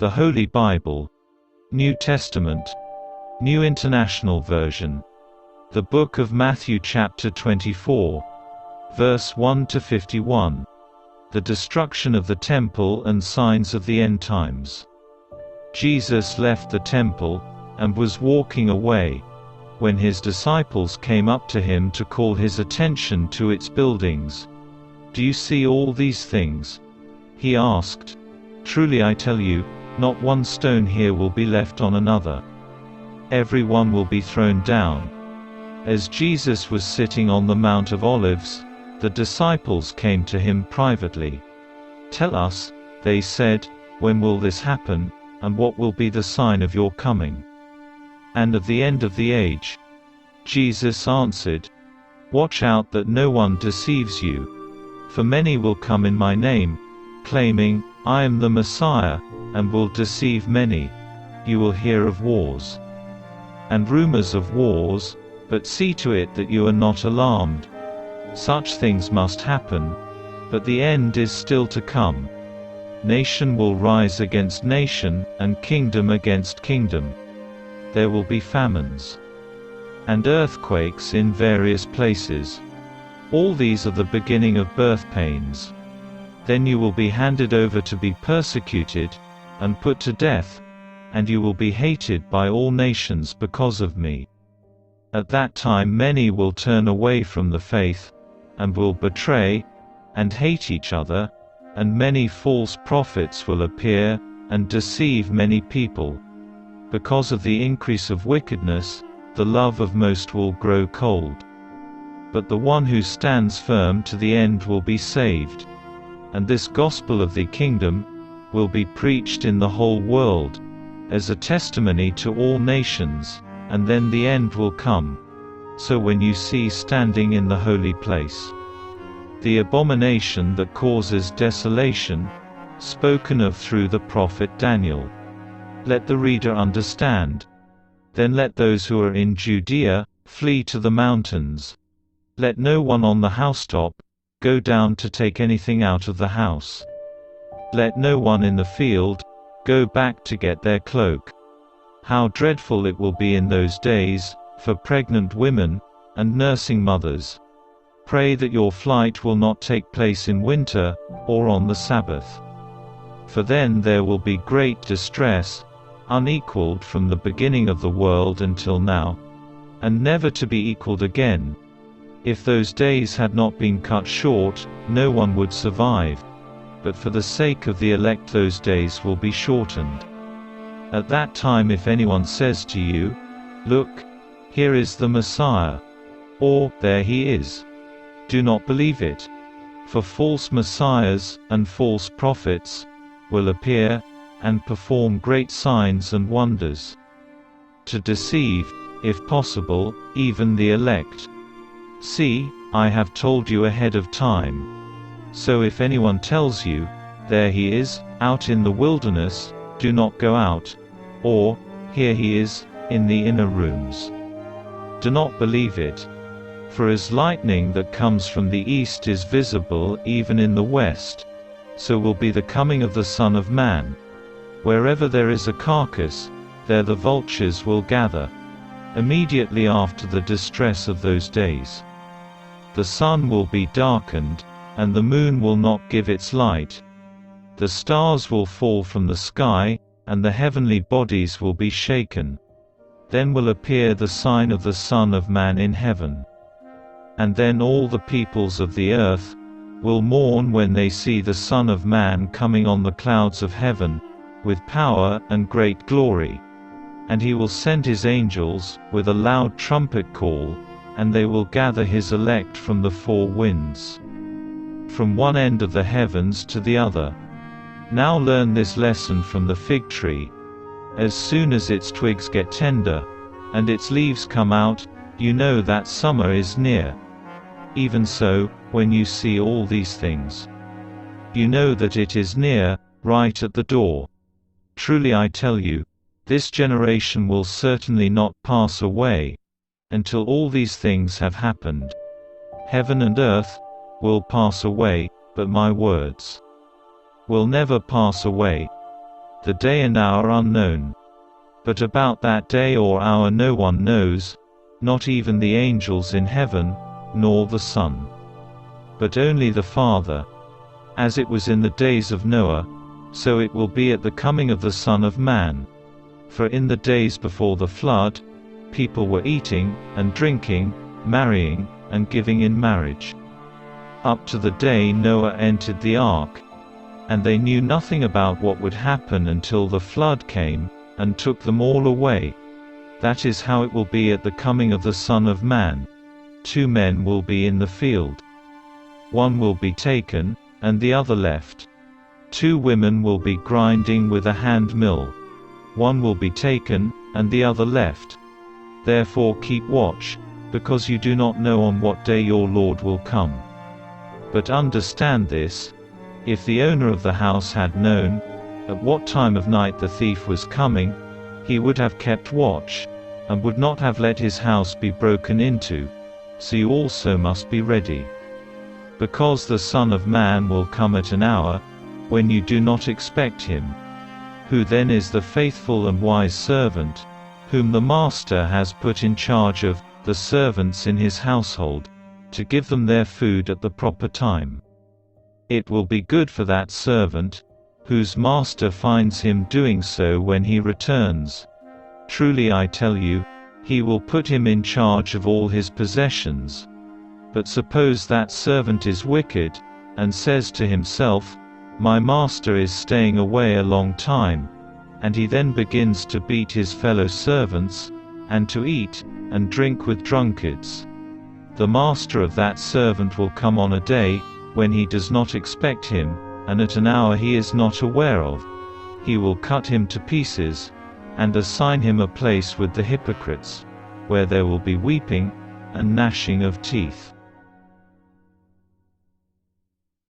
The Holy Bible, New Testament, New International Version. The Book of Matthew chapter 24, verse 1 to 51. The destruction of the temple and signs of the end times. Jesus left the temple, and was walking away, when his disciples came up to him to call his attention to its buildings. "Do you see all these things?" he asked. "Truly I tell you, not one stone here will be left on another. Every one will be thrown down." As Jesus was sitting on the Mount of Olives, the disciples came to him privately. "Tell us," they said, "when will this happen, and what will be the sign of your coming, and of the end of the age?" Jesus answered, "Watch out that no one deceives you. For many will come in my name, claiming, 'I am the Messiah,' and will deceive many. You will hear of wars and rumors of wars, but see to it that you are not alarmed. Such things must happen, but the end is still to come. Nation will rise against nation, and kingdom against kingdom. There will be famines and earthquakes in various places. All these are the beginning of birth pains. Then you will be handed over to be persecuted, and put to death, and you will be hated by all nations because of me. At that time many will turn away from the faith, and will betray, and hate each other, and many false prophets will appear, and deceive many people. Because of the increase of wickedness, the love of most will grow cold. But the one who stands firm to the end will be saved. And this gospel of the kingdom will be preached in the whole world, as a testimony to all nations, and then the end will come. So when you see standing in the holy place the abomination that causes desolation, spoken of through the prophet Daniel, let the reader understand. Then let those who are in Judea flee to the mountains. Let no one on the housetop go down to take anything out of the house. Let no one in the field go back to get their cloak. How dreadful it will be in those days for pregnant women and nursing mothers. Pray that your flight will not take place in winter, or on the Sabbath. For then there will be great distress, unequaled from the beginning of the world until now, and never to be equaled again. If those days had not been cut short, no one would survive. But for the sake of the elect those days will be shortened. At that time if anyone says to you, 'Look, here is the Messiah,' or 'There he is,' do not believe it. For false messiahs and false prophets will appear, and perform great signs and wonders, to deceive, if possible, even the elect. See, I have told you ahead of time. So if anyone tells you, 'There he is, out in the wilderness,' do not go out, or, 'Here he is, in the inner rooms.' Do not believe it. For as lightning that comes from the east is visible even in the west, so will be the coming of the Son of Man. Wherever there is a carcass, there the vultures will gather. Immediately after the distress of those days, the sun will be darkened, and the moon will not give its light. The stars will fall from the sky, and the heavenly bodies will be shaken. Then will appear the sign of the Son of Man in heaven. And then all the peoples of the earth will mourn when they see the Son of Man coming on the clouds of heaven, with power and great glory. And he will send his angels with a loud trumpet call, and they will gather his elect from the four winds, from one end of the heavens to the other. Now learn this lesson from the fig tree. As soon as its twigs get tender, and its leaves come out, you know that summer is near. Even so, when you see all these things, you know that it is near, right at the door. Truly I tell you, this generation will certainly not pass away, until all these things have happened. Heaven and earth will pass away, but my words will never pass away. the day and hour unknown. But about that day or hour no one knows, not even the angels in heaven, nor the Son, but only the Father. As it was in the days of Noah, so it will be at the coming of the Son of Man. For in the days before the flood, people were eating, and drinking, marrying, and giving in marriage, up to the day Noah entered the ark. And they knew nothing about what would happen until the flood came, and took them all away. That is how it will be at the coming of the Son of Man. 2 men will be in the field. One will be taken, and the other left. 2 women will be grinding with a hand mill. One will be taken, and the other left. Therefore keep watch, because you do not know on what day your Lord will come. But understand this: if the owner of the house had known at what time of night the thief was coming, he would have kept watch, and would not have let his house be broken into. So you also must be ready. Because the Son of Man will come at an hour when you do not expect him. Who then is the faithful and wise servant, whom the master has put in charge of the servants in his household, to give them their food at the proper time? It will be good for that servant, whose master finds him doing so when he returns. Truly I tell you, he will put him in charge of all his possessions. But suppose that servant is wicked, and says to himself, "My master is staying away a long time," and he then begins to beat his fellow servants, and to eat and drink with drunkards. The master of that servant will come on a day when he does not expect him, and at an hour he is not aware of. He will cut him to pieces, and assign him a place with the hypocrites, where there will be weeping and gnashing of teeth.